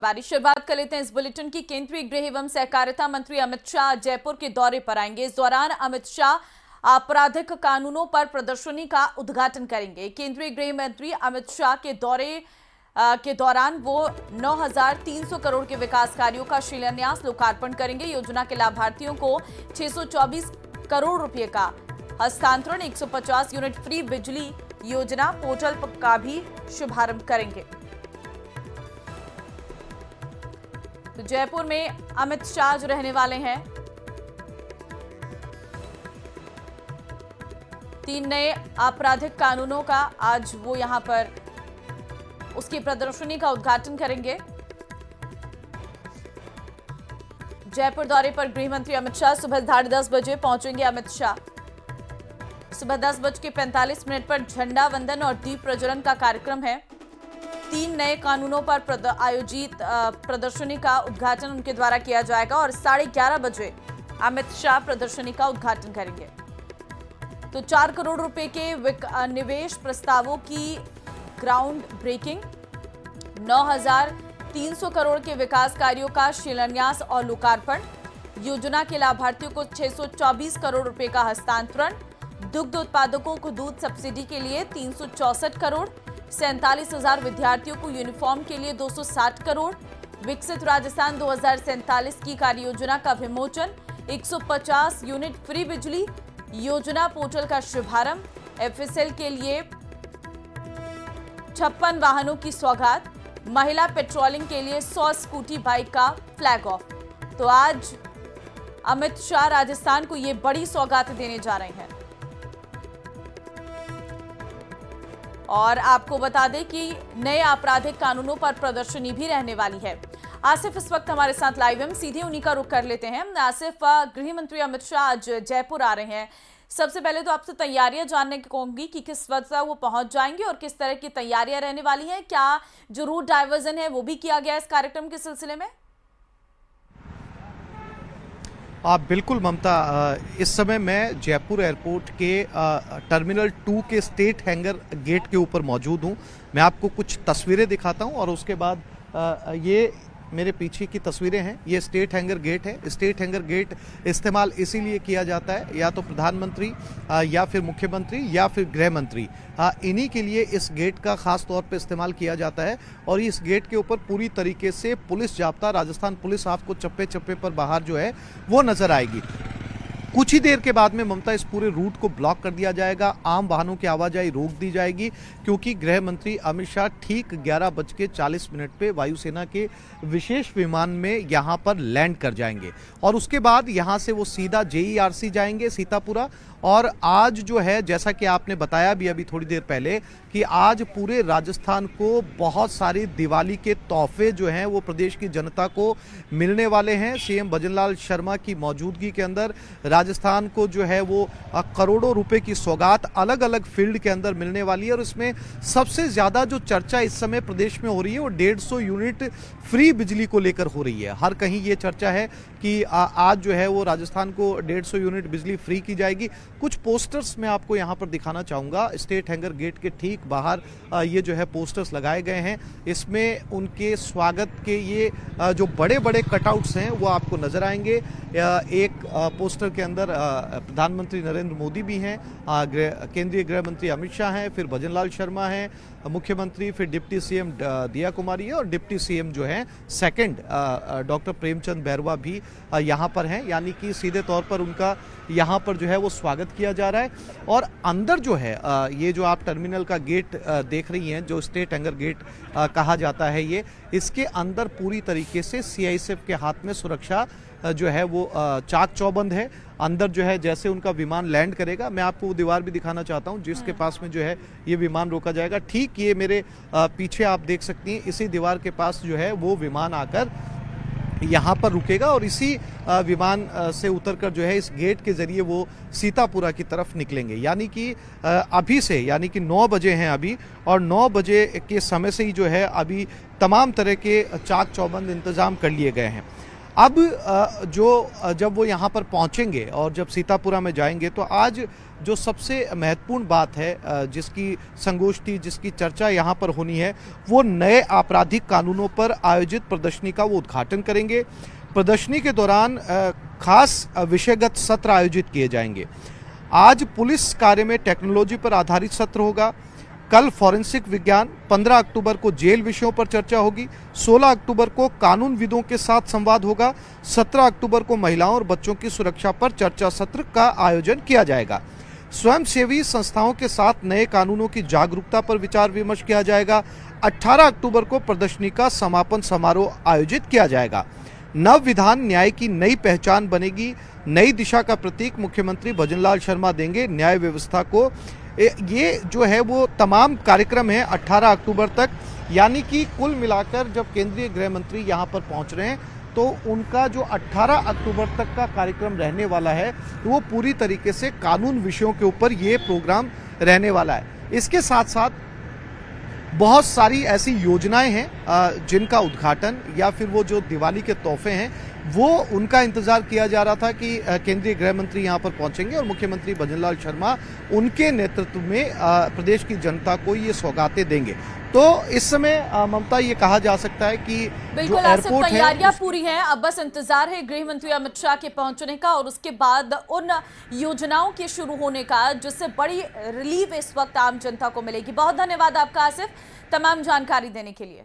बारी शुरुआत कर लेते हैं इस बुलेटिन की। केंद्रीय गृह एवं सहकारिता मंत्री अमित शाह जयपुर के दौरे पर आएंगे। इस दौरान अमित शाह आपराधिक कानूनों पर प्रदर्शनी का उद्घाटन करेंगे। केंद्रीय गृह मंत्री अमित शाह के दौरे के दौरान वो 9,300 करोड़ के विकास कार्यों का शिलान्यास लोकार्पण करेंगे। योजना के लाभार्थियों को 624 करोड़ रुपए का हस्तांतरण, 150 यूनिट फ्री बिजली योजना पोर्टल का भी शुभारंभ करेंगे। तो जयपुर में अमित शाह जो रहने वाले हैं, 3 नए आपराधिक कानूनों का आज वो यहां पर उसकी प्रदर्शनी का उद्घाटन करेंगे। जयपुर दौरे पर गृह मंत्री अमित शाह सुबह 10:30 बजे पहुंचेंगे। अमित शाह सुबह 10:45 पर झंडा वंदन और दीप प्रज्वलन का कार्यक्रम है। 3 नए कानूनों पर आयोजित प्रदर्शनी का उद्घाटन उनके द्वारा किया जाएगा और 11:30 बजे अमित शाह प्रदर्शनी का उद्घाटन करेंगे। तो 4 करोड़ रुपए के निवेश प्रस्तावों की ग्राउंड ब्रेकिंग, 9,300 करोड़ के विकास कार्यों का शिलान्यास और लोकार्पण, योजना के लाभार्थियों को 624 करोड़ रुपए का हस्तांतरण, दुग्ध उत्पादकों को दूध सब्सिडी के लिए 364 करोड़, 47,000 विद्यार्थियों को यूनिफॉर्म के लिए 260 करोड़, विकसित राजस्थान 2047 की कार्य योजना का विमोचन, 150 यूनिट फ्री बिजली योजना पोर्टल का शुभारंभ, एफएसएल के लिए 56 वाहनों की सौगात, महिला पेट्रोलिंग के लिए 100 स्कूटी बाइक का फ्लैग ऑफ। तो आज अमित शाह राजस्थान को ये बड़ी सौगात देने जा रहे हैं। और आपको बता दें कि नए आपराधिक कानूनों पर प्रदर्शनी भी रहने वाली है। आसिफ इस वक्त हमारे साथ लाइव हैं, सीधे उन्हीं का रुख कर लेते हैं। आसिफ, गृह मंत्री अमित शाह आज जयपुर आ रहे हैं। सबसे पहले तो आपसे तैयारियां जानने की कहूंगी कि किस वक्त वो पहुंच जाएंगे और किस तरह की तैयारियां रहने वाली हैं। क्या जो रूट डाइवर्जन है वो भी किया गया इस कार्यक्रम के सिलसिले में? बिल्कुल ममता, इस समय मैं जयपुर एयरपोर्ट के टर्मिनल 2 के स्टेट हैंगर गेट के ऊपर मौजूद हूं। मैं आपको कुछ तस्वीरें दिखाता हूं और उसके बाद ये मेरे पीछे की तस्वीरें हैं। ये स्टेट हैंगर गेट है। स्टेट हैंगर गेट इस्तेमाल इसीलिए किया जाता है, या तो प्रधानमंत्री या फिर मुख्यमंत्री या फिर गृह मंत्री, इन्हीं के लिए इस गेट का खास तौर पे इस्तेमाल किया जाता है। और इस गेट के ऊपर पूरी तरीके से पुलिस जाब्ता, राजस्थान पुलिस आपको चप्पे चप्पे पर बाहर जो है वो नजर आएगी। कुछ ही देर के बाद में ममता इस पूरे रूट को ब्लॉक कर दिया जाएगा। आम वाहनों की आवाजाही रोक दी जाएगी, क्योंकि गृह मंत्री अमित शाह ठीक 11:40 पे वायुसेना के विशेष विमान में यहां पर लैंड कर जाएंगे और उसके बाद यहां से वो सीधा जेईआरसी जाएंगे सीतापुरा। और आज जो है, जैसा कि आपने बताया भी अभी थोड़ी देर पहले, कि आज पूरे राजस्थान को बहुत सारी दिवाली के तोहफे जो हैं वो प्रदेश की जनता को मिलने वाले हैं। सीएम भजनलाल शर्मा की मौजूदगी के अंदर राजस्थान को जो है वो करोड़ों रुपए की सौगात अलग अलग फील्ड के अंदर मिलने वाली है। और इसमें सबसे ज्यादा जो चर्चा इस समय प्रदेश में हो रही है वो 150 यूनिट फ्री बिजली को लेकर हो रही है। हर कहीं ये चर्चा है कि आज जो है वो राजस्थान को 150 यूनिट बिजली फ्री की जाएगी। कुछ पोस्टर्स मैं आपको यहाँ पर दिखाना चाहूँगा। स्टेट हैंगर गेट के ठीक बाहर ये जो है पोस्टर्स लगाए गए हैं। इसमें उनके स्वागत के ये जो बड़े बड़े कटआउट्स हैं वो आपको नजर आएंगे। एक पोस्टर के अंदर प्रधानमंत्री नरेंद्र मोदी भी हैं, केंद्रीय गृह मंत्री अमित शाह हैं, फिर भजनलाल शर्मा हैं मुख्यमंत्री, फिर डिप्टी सीएम दिया कुमारी है और डिप्टी सीएम जो है सेकंड डॉक्टर प्रेमचंद बैरवा भी यहाँ पर हैं। यानी कि सीधे तौर पर उनका यहाँ पर जो है वो स्वागत किया जा रहा है। और अंदर जो है ये जो आप टर्मिनल का गेट देख रही हैं, जो स्टेट हैंगर गेट कहा जाता है, ये इसके अंदर पूरी तरीके से सीआईएसएफ के हाथ में सुरक्षा जो है वो चाक चौबंद है। अंदर जो है जैसे उनका विमान लैंड करेगा, मैं आपको वो दीवार भी दिखाना चाहता हूं जिसके पास में जो है ये विमान रोका जाएगा। ठीक ये मेरे पीछे आप देख सकती हैं, इसी दीवार के पास जो है वो विमान आकर यहाँ पर रुकेगा और इसी विमान से उतरकर जो है इस गेट के जरिए वो सीतापुरा की तरफ निकलेंगे। यानी कि अभी से, यानी कि 9 बजे हैं अभी, और 9 बजे के समय से ही जो है अभी तमाम तरह के चाक चौबंद इंतजाम कर लिए गए हैं। अब जब वो यहाँ पर पहुँचेंगे और जब सीतापुरा में जाएंगे तो आज जो सबसे महत्वपूर्ण बात है जिसकी संगोष्ठी, जिसकी चर्चा यहाँ पर होनी है, वो नए आपराधिक कानूनों पर आयोजित प्रदर्शनी का वो उद्घाटन करेंगे। प्रदर्शनी के दौरान खास विषयगत सत्र आयोजित किए जाएंगे। आज पुलिस कार्य में टेक्नोलॉजी पर आधारित सत्र होगा, कल फॉरेंसिक विज्ञान, 15 अक्टूबर को जेल विषयों पर चर्चा होगी, 16 अक्टूबर को कानूनविदों के साथ संवाद होगा, 17 अक्टूबर को महिलाओं और बच्चों की सुरक्षा पर चर्चा सत्र का आयोजन किया जाएगा। स्वयंसेवी संस्थाओं के साथ नए कानूनों की जागरूकता पर विचार विमर्श किया जाएगा। 18 अक्टूबर को प्रदर्शनी का समापन समारोह आयोजित किया जाएगा। नव विधान न्याय की नई पहचान बनेगी, नई दिशा का प्रतीक मुख्यमंत्री भजनलाल शर्मा देंगे न्याय व्यवस्था को। ये जो है वो तमाम कार्यक्रम है 18 अक्टूबर तक, यानी कि कुल मिलाकर जब केंद्रीय गृह मंत्री यहाँ पर पहुँच रहे हैं तो उनका जो 18 अक्टूबर तक का कार्यक्रम रहने वाला है वो पूरी तरीके से कानून विषयों के ऊपर ये प्रोग्राम रहने वाला है। इसके साथ साथ बहुत सारी ऐसी योजनाएं हैं जिनका उद्घाटन या फिर वो जो दिवाली के तोहफे हैं वो उनका इंतजार किया जा रहा था कि केंद्रीय गृह मंत्री यहाँ पर पहुंचेंगे और मुख्यमंत्री भजनलाल शर्मा उनके नेतृत्व में प्रदेश की जनता को ये सौगातें देंगे। तो इस समय ममता ये कहा जा सकता है कि बिल्कुल एयरपोर्ट है, तैयारियां पूरी हैं, अब बस इंतजार है गृह मंत्री अमित शाह के पहुंचने का और उसके बाद उन योजनाओं के शुरू होने का जिससे बड़ी रिलीफ इस वक्त आम जनता को मिलेगी। बहुत धन्यवाद आपका आसिफ तमाम जानकारी देने के लिए।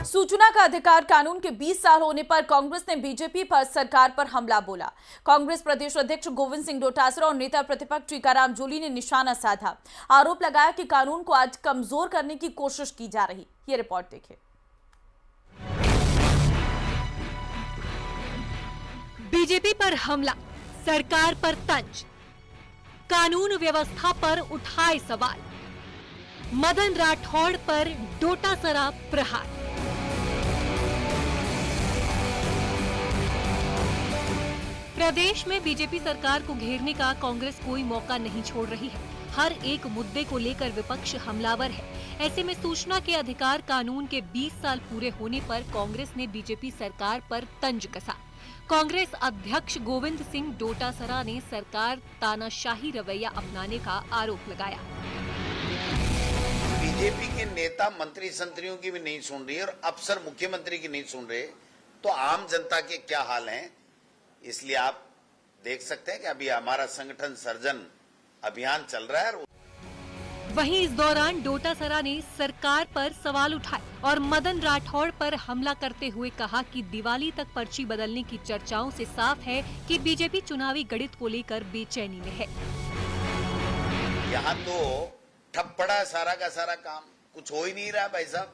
सूचना का अधिकार कानून के 20 साल होने पर कांग्रेस ने बीजेपी पर सरकार पर हमला बोला। कांग्रेस प्रदेश अध्यक्ष गोविंद सिंह डोटासरा और नेता प्रतिपक्ष टीकाराम जूली ने निशाना साधा। आरोप लगाया कि कानून को आज कमजोर करने की कोशिश की जा रही। ये रिपोर्ट देखिए। बीजेपी पर हमला, सरकार पर तंज, कानून व्यवस्था पर उठाए सवाल, मदन राठौड़ पर डोटासरा प्रहार। प्रदेश में बीजेपी सरकार को घेरने का कांग्रेस कोई मौका नहीं छोड़ रही है। हर एक मुद्दे को लेकर विपक्ष हमलावर है। ऐसे में सूचना के अधिकार कानून के 20 साल पूरे होने पर कांग्रेस ने बीजेपी सरकार पर तंज कसा। कांग्रेस अध्यक्ष गोविंद सिंह डोटासरा ने सरकार तानाशाही रवैया अपनाने का आरोप लगाया। बीजेपी के नेता मंत्री संतरियों की भी नहीं सुन रही है और अफसर मुख्यमंत्री की नहीं सुन रहे, तो आम जनता के क्या हाल हैं। इसलिए आप देख सकते हैं कि अभी हमारा संगठन सर्जन अभियान चल रहा है। वहीं इस दौरान डोटासरा ने सरकार पर सवाल उठाए और मदन राठौड़ पर हमला करते हुए कहा कि दिवाली तक पर्ची बदलने की चर्चाओं से साफ है कि बीजेपी चुनावी गणित को लेकर बेचैनी में है। यहाँ तो ठप पड़ा है सारा का सारा काम, कुछ हो ही नहीं रहा भाई साहब।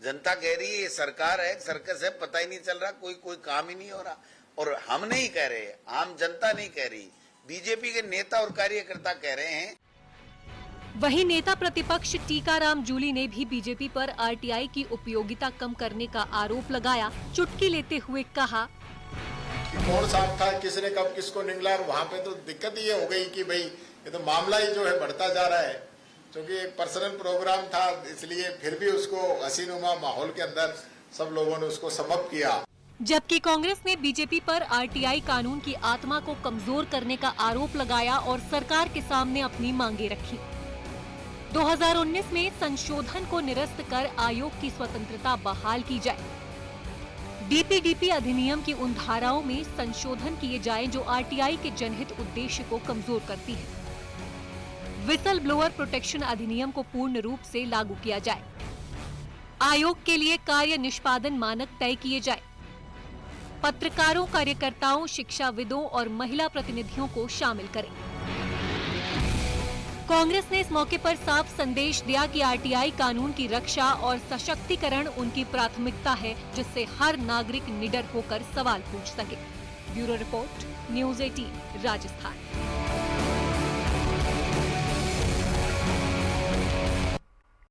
जनता कह रही है ये सरकार है, सर्कस है, पता ही नहीं चल रहा, कोई काम ही नहीं हो रहा। और हम नहीं कह रहे, आम जनता नहीं कह रही, बीजेपी के नेता और कार्यकर्ता कह रहे हैं। वहीं नेता प्रतिपक्ष टीकाराम जूली ने भी बीजेपी पर आरटीआई की उपयोगिता कम करने का आरोप लगाया। चुटकी लेते हुए कहा कि कौन साफ था, किसने कब किसको निगला। और वहाँ पे तो दिक्कत ये हो गई कि भाई ये तो मामला ही जो है बढ़ता जा रहा है, क्योंकि एक पर्सनल प्रोग्राम था, इसलिए फिर भी उसको हसीनुमा माहौल के अंदर सब लोगों ने उसको समाप्त किया। जबकि कांग्रेस ने बीजेपी पर आरटीआई कानून की आत्मा को कमजोर करने का आरोप लगाया और सरकार के सामने अपनी मांगे रखी। 2019 में संशोधन को निरस्त कर आयोग की स्वतंत्रता बहाल की जाए। डीपीडीपी अधिनियम की उन धाराओं में संशोधन किए जाएं जो आरटीआई के जनहित उद्देश्य को कमजोर करती है। विसल ब्लोअर प्रोटेक्शन अधिनियम को पूर्ण रूप से लागू किया जाए। आयोग के लिए कार्य निष्पादन मानक तय किए जाए। पत्रकारों, कार्यकर्ताओं, शिक्षाविदों और महिला प्रतिनिधियों को शामिल करें। कांग्रेस ने इस मौके पर साफ संदेश दिया कि आरटीआई कानून की रक्षा और सशक्तिकरण उनकी प्राथमिकता है, जिससे हर नागरिक निडर होकर सवाल पूछ सके। Bureau report, news 18 Rajasthan.